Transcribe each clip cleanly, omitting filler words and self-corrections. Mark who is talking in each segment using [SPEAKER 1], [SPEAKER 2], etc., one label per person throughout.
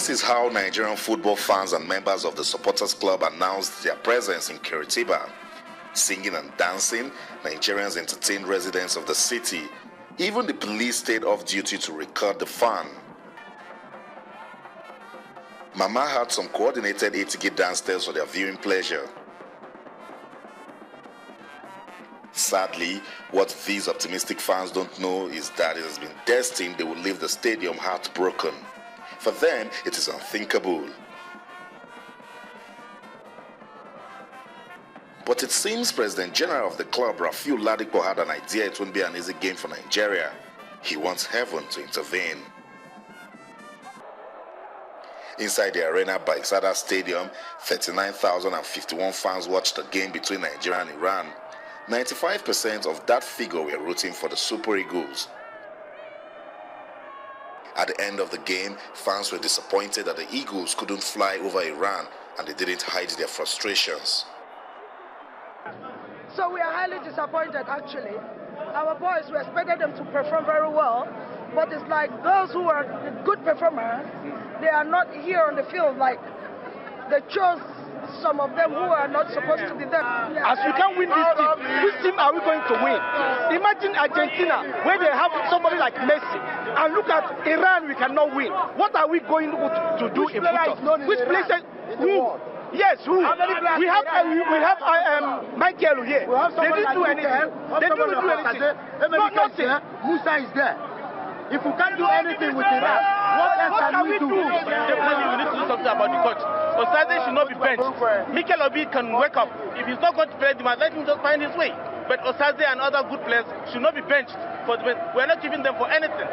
[SPEAKER 1] This is how Nigerian football fans and members of the supporters club announced their presence in Curitiba. Singing and dancing, Nigerians entertained residents of the city. Even the police stayed off duty to record the fun. Mama had some coordinated ATK downstairs for their viewing pleasure. Sadly, what these optimistic fans don't know is that it has been destined they will leave the stadium heartbroken. For them, it is unthinkable. But it seems President General of the club, Rafiu Ladipo, had an idea it won't be an easy game for Nigeria. He wants heaven to intervene. Inside the arena by Sada Stadium, 39,051 fans watched the game between Nigeria and Iran. 95% of that figure were rooting for the Super Eagles. At the end of the game, fans were disappointed that the Eagles couldn't fly over Iran, and they didn't hide their frustrations.
[SPEAKER 2] So we are highly disappointed, actually. Our boys, we expected them to perform very well, but it's like those who are good performers, they are not here on the field. Like they chose some of them who are not supposed to be there.
[SPEAKER 3] As we can win this team, which team are we going to win? Imagine Argentina, where they have somebody like Messi, and look at Iran, we cannot win. What are we going to do in football? Which places? Who? Yes, who? We have Michael here. They didn't do anything. They didn't do anything. No, nothing.
[SPEAKER 4] Musa is there. If we can't do anything with Iran, what else can we do?
[SPEAKER 3] We need to do something about the coach. Osase should not be benched. Mikel Obi can wake up. If he's not going to play the match, let him just find his way. But Osase and other good players should not be benched. We're not giving them for anything.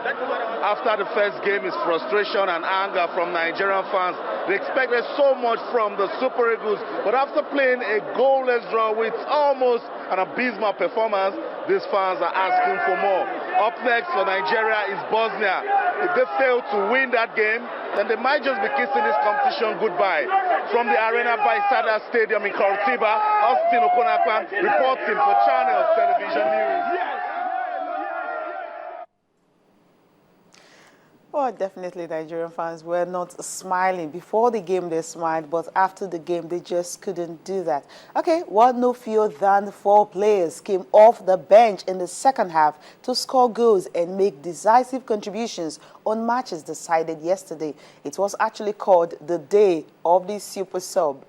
[SPEAKER 5] After the first game is frustration and anger from Nigerian fans. They expected so much from the Super Eagles, but after playing a goalless draw with almost an abysmal performance, these fans are asking for more. Up next for Nigeria is Bosnia. If they fail to win that game, then they might just be kissing this competition goodbye. From the arena by Sada Stadium in Curitiba, Okon-Akpan reporting for Channels Television News.
[SPEAKER 6] Well, definitely Nigerian fans were not smiling. Before the game they smiled, but after the game they just couldn't do that. Okay, well, no fewer than 4 players came off the bench in the second half to score goals and make decisive contributions on matches decided yesterday. It was actually called the day of the Super Sub.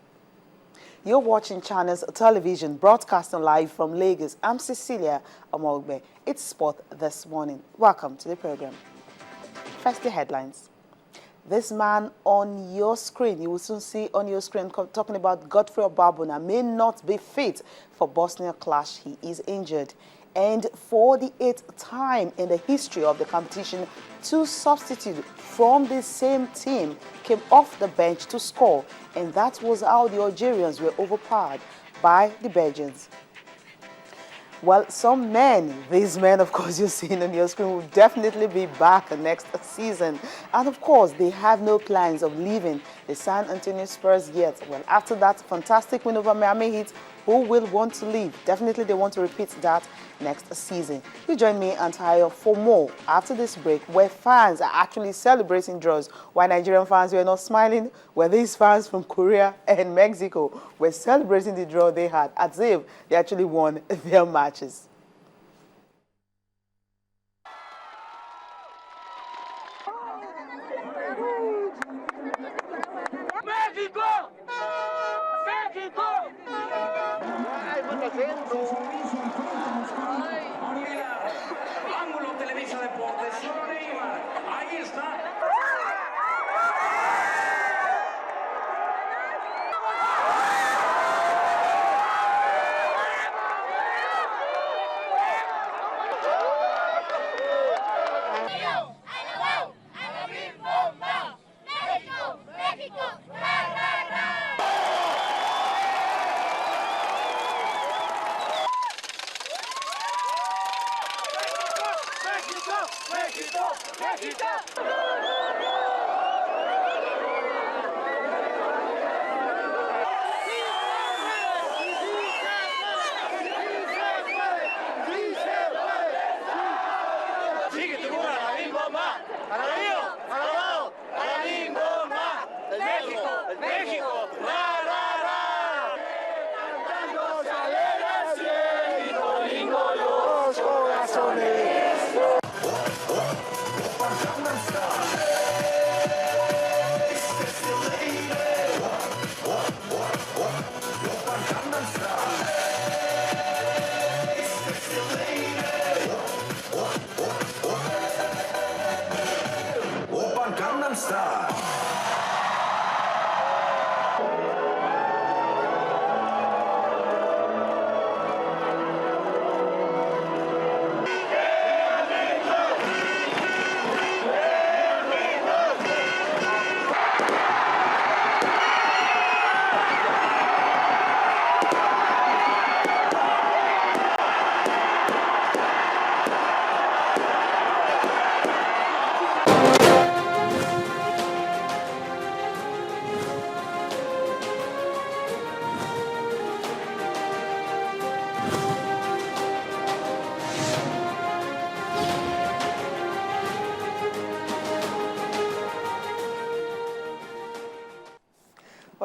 [SPEAKER 6] You're watching Channels Television, broadcasting live from Lagos. I'm Cecilia Omogbe. It's Sport This Morning. Welcome to the program. First, the headlines. This man on your screen, you will soon see on your screen, talking about Godfrey Obabuna, may not be fit for Bosnia clash. He is injured. And for the 8th time in the history of the competition, 2 substitutes from the same team came off the bench to score. And that was how the Algerians were overpowered by the Belgians. Well, some men, these men, of course, you're seeing on your screen, will definitely be back next season. And, of course, they have no plans of leaving the San Antonio Spurs yet. Well, after that fantastic win over Miami Heat, who will want to leave? Definitely they want to repeat that next season. You join me and Tayo for more after this break, where fans are actually celebrating draws. While Nigerian fans were not smiling, where these fans from Korea and Mexico were celebrating the draw they had as if they actually won their matches.
[SPEAKER 7] Mexico! Mexico! Ángulo Televisa Deportes, solo Neymar. Ahí está. Sigue tu para la misma, para la misma, para abajo, para la misma.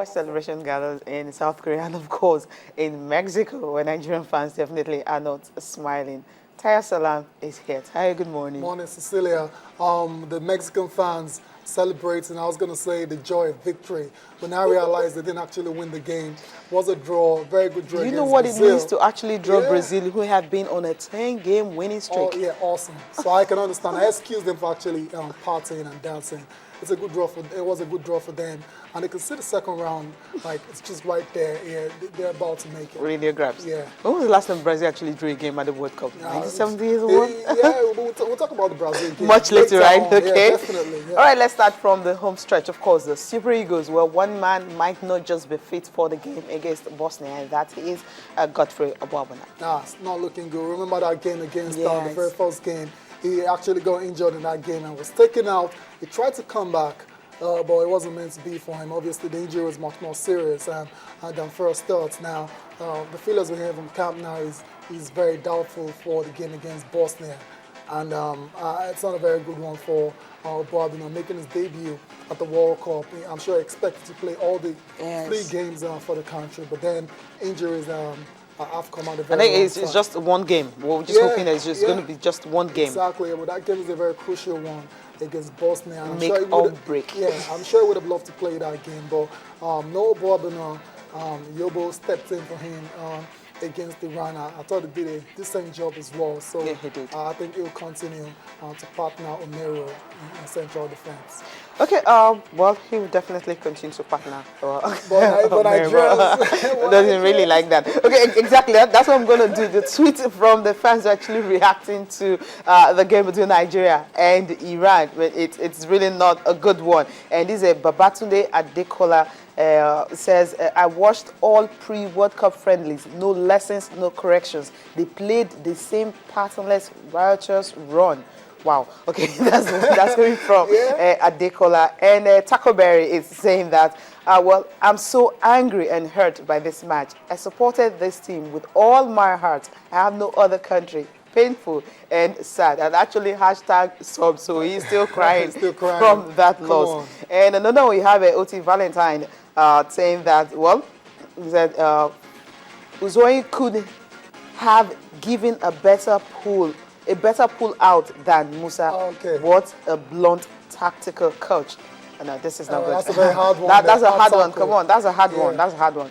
[SPEAKER 6] First celebration gathers in South Korea and, of course, in Mexico, where Nigerian fans definitely are not smiling. Taya Salam is here. Taya, good morning.
[SPEAKER 8] Morning, Cecilia. The Mexican fans celebrating, I was going to say the joy of victory, but now I realized they didn't actually win the game. It was a draw, very good draw.
[SPEAKER 6] You know what
[SPEAKER 8] Brazil.
[SPEAKER 6] It means to actually draw Brazil, who have been on a 10-game winning streak?
[SPEAKER 8] Oh, yeah, awesome. So I can understand. I excuse them for actually partying and dancing. It's a good draw for. It was a good draw for them, and they can see the second round. Like it's just right there. Yeah, they're about to make it.
[SPEAKER 6] Radio grabs.
[SPEAKER 8] Yeah.
[SPEAKER 6] When was the last time Brazil actually drew a game at the World Cup? 1971.
[SPEAKER 8] Yeah, we'll talk about the Brazil game
[SPEAKER 6] Much later, right?
[SPEAKER 8] on.
[SPEAKER 6] Okay.
[SPEAKER 8] Yeah, definitely. Yeah.
[SPEAKER 6] All right, let's start from the home stretch. Of course, the Super Eagles, where one man might not just be fit for the game against Bosnia, and that is Godfrey Obabana.
[SPEAKER 8] Nah, it's not looking good. Remember that game against the
[SPEAKER 6] Yes.
[SPEAKER 8] very first game? He actually got injured in that game and was taken out. He tried to come back, but it wasn't meant to be for him. Obviously, the injury was much more serious than first thoughts. Now, the feelers we have from camp now is very doubtful for the game against Bosnia. And it's not a very good one for Bob, making his debut at the World Cup. I'm sure he expected to play all the 3 games for the country, but then injuries have come out of very
[SPEAKER 6] I think it's just one game. We're just hoping that it's just going to be just one game.
[SPEAKER 8] Exactly, but that game is a very crucial one against Bosnia. I'm
[SPEAKER 6] Make
[SPEAKER 8] sure he
[SPEAKER 6] or
[SPEAKER 8] would,
[SPEAKER 6] break.
[SPEAKER 8] Yeah, I'm sure he would have loved to play that game, but no Bob Yobo stepped in for him against Iran. I thought he did a decent job as well. So
[SPEAKER 6] Yeah, he did.
[SPEAKER 8] I think he'll continue to partner Omero in central defense.
[SPEAKER 6] Okay, well, he will definitely continue to partner.
[SPEAKER 8] But Nigerians
[SPEAKER 6] doesn't really like that. Okay, exactly. That's what I'm going to do. The tweet from the fans actually reacting to the game between Nigeria and Iran. It's really not a good one. And this is a Babatunde Adekola. Says, I watched all pre-World Cup friendlies, no lessons, no corrections. They played the same patternless, riotous run. Wow. Okay, that's coming from Adekola. And Tacoberry is saying that, well, I'm so angry and hurt by this match. I supported this team with all my heart. I have no other country. Painful and sad, and actually hashtag sob, so he's still crying, from that loss. And another one, we have Oti Valentine saying that, well, that Uzoi could have given a better pull out than Musa.
[SPEAKER 8] Okay.
[SPEAKER 6] What a blunt tactical coach. No, this is not good.
[SPEAKER 8] That's a very hard one.
[SPEAKER 6] That's a hard one. Come on, that's a hard one. That's a hard one.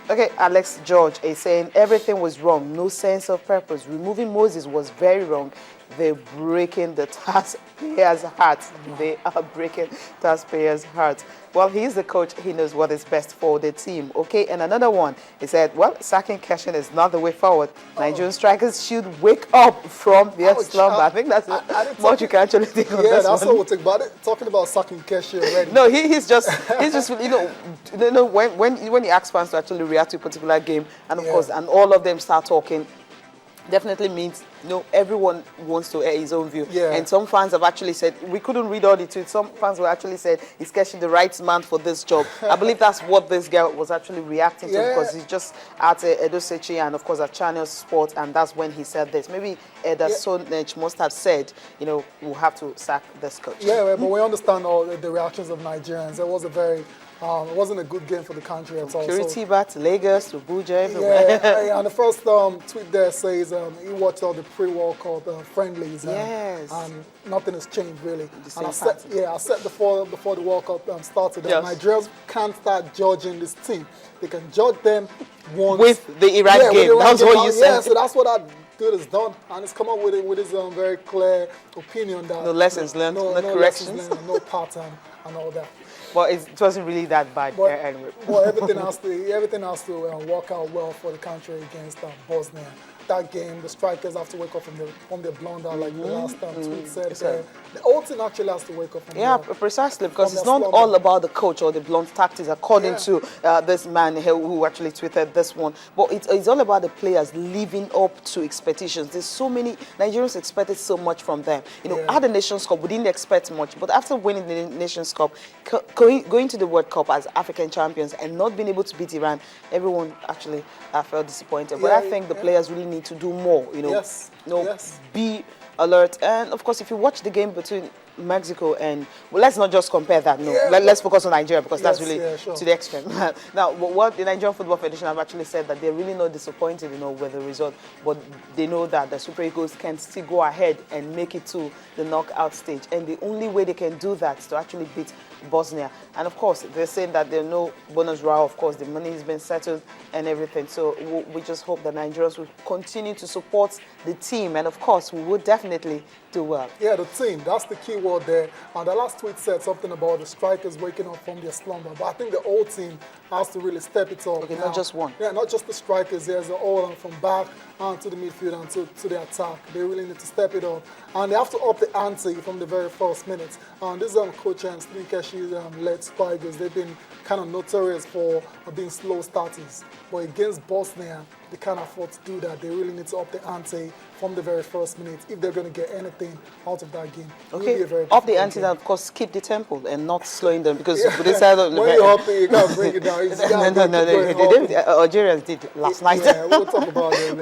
[SPEAKER 6] Okay, Alex George is saying everything was wrong, no sense of purpose. Removing Moses was very wrong. They're breaking the taxpayers' hearts. They are breaking taxpayers' hearts. Well, he's the coach. He knows what is best for the team. Okay, and another one, he said, well, sacking Keshin is not the way forward. Nigerian strikers should wake up from their slumber. I think that's what you can actually think of.
[SPEAKER 8] Yeah, that's what we'll think about it. Talking about sacking Keshin already.
[SPEAKER 6] No, he's just when he asks fans to actually react to a particular game, and of course, and all of them start talking, definitely means everyone wants to air his own view.
[SPEAKER 8] Yeah.
[SPEAKER 6] And some fans have actually said, we couldn't read all the tweets, some fans have actually said, he's catching the right man for this job. I believe that's what this guy was actually reacting to, because he's just at Edo Sechi and of course at Channel Sport, and that's when he said this. Maybe Eda Sonech must have said, we'll have to sack this coach.
[SPEAKER 8] Yeah, but we understand all the reactions of Nigerians. It was it wasn't a good game for the country at all.
[SPEAKER 6] Curitiba to Lagos to Abuja, everywhere.
[SPEAKER 8] Yeah, and the first tweet there says he watched all the pre-World Cup friendlies. And nothing has changed really. And I said before the World Cup started that Nigerians can't start judging this team. They can judge them once.
[SPEAKER 6] With the Iraq game. That's what you said.
[SPEAKER 8] Yeah, so that's what that dude has done. And he's come up with his very clear opinion that
[SPEAKER 6] no lessons learned, no corrections,
[SPEAKER 8] lessons learned, no pattern and all that.
[SPEAKER 6] Well, it wasn't really that bad anyway.
[SPEAKER 8] Well, everything has to work out well for the country against Bosnia. That game, the strikers have to wake up from their blunder, like the last tweet said. The whole team actually has to wake up from
[SPEAKER 6] precisely, because it's not all about the coach or the blunt tactics, according to this man who actually tweeted this one. But it's all about the players living up to expectations. There's so many Nigerians expected so much from them. At the Nations Cup, we didn't expect much, but after winning the Nations Cup, going to the World Cup as African champions and not being able to beat Iran, everyone actually felt disappointed. But I think the players really need to do more, be alert. And of course, if you watch the game between Mexico and well, let's not just compare that. No, let's focus on Nigeria because that's really
[SPEAKER 8] sure.
[SPEAKER 6] to the extreme. Now, what the Nigerian Football Federation have actually said that they're really not disappointed, with the result, but they know that the Super Eagles can still go ahead and make it to the knockout stage, and the only way they can do that is to actually beat Bosnia. And of course, they're saying that there's no bonus round. Of course, the money has been settled and everything. So we just hope that Nigerians will continue to support the team, and of course, we will definitely do well.
[SPEAKER 8] Yeah, the team, that's the key word there. And the last tweet said something about the strikers waking up from their slumber, but I think the whole team has to really step it up.
[SPEAKER 6] Okay,
[SPEAKER 8] now.
[SPEAKER 6] not just one.
[SPEAKER 8] Yeah, not just the strikers. There's all from back to the midfield and to the attack. They really need to step it up. And they have to up the ante from the very first minutes. This coach and Steve Keshi's led Spikers, they've been kind of notorious for being slow starters. But against Bosnia, they can't afford to do that. They really need to up the ante from the very first minute if they're going to get anything out of that game.
[SPEAKER 6] Okay, up the ante and of course keep the tempo and not slowing them because when you
[SPEAKER 8] up it, you can't bring it down.
[SPEAKER 6] Algerians did last night.
[SPEAKER 8] Yeah, we'll talk about it.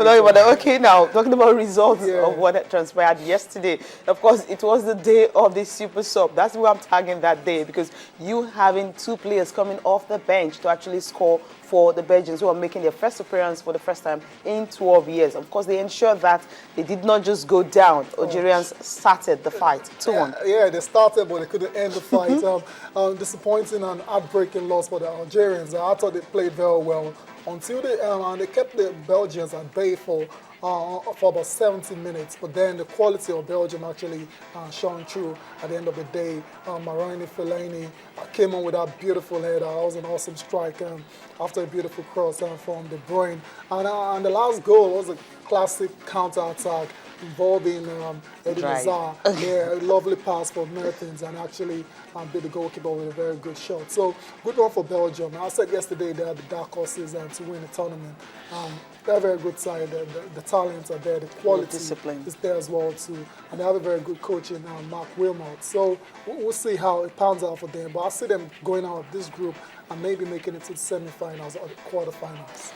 [SPEAKER 6] Okay, now talking about results of what transpired yesterday. Of course, it was the day of the Super Sub. That's why I'm tagging that day because you having two players coming off the bench to actually score for the Belgians who are making their first appearance for the first time in 12 years. Of course, they ensured that they did not just go down. Algerians started the fight 2-1.
[SPEAKER 8] Yeah, they started, but they couldn't end the fight. Disappointing and heartbreaking loss for the Algerians. I thought they played very well until they kept the Belgians at bay for about 70 minutes, but then the quality of Belgium actually shone through at the end of the day. Marine Fellaini came on with that beautiful header. That was an awesome strike after a beautiful cross from De Bruyne. And the last goal was a classic counter-attack involving Eddie Nazar. Yeah, a lovely pass for Mertens and actually beat the goalkeeper with a very good shot. So good one for Belgium. I said yesterday they are the dark horses to win the tournament. They're a very good side. The talents are there. The quality is there as well too. And they have a very good coach in Mark Wilmot. So we'll see how it pans out for them. But I see them going out of this group and maybe making it to the semi-finals or the quarterfinals.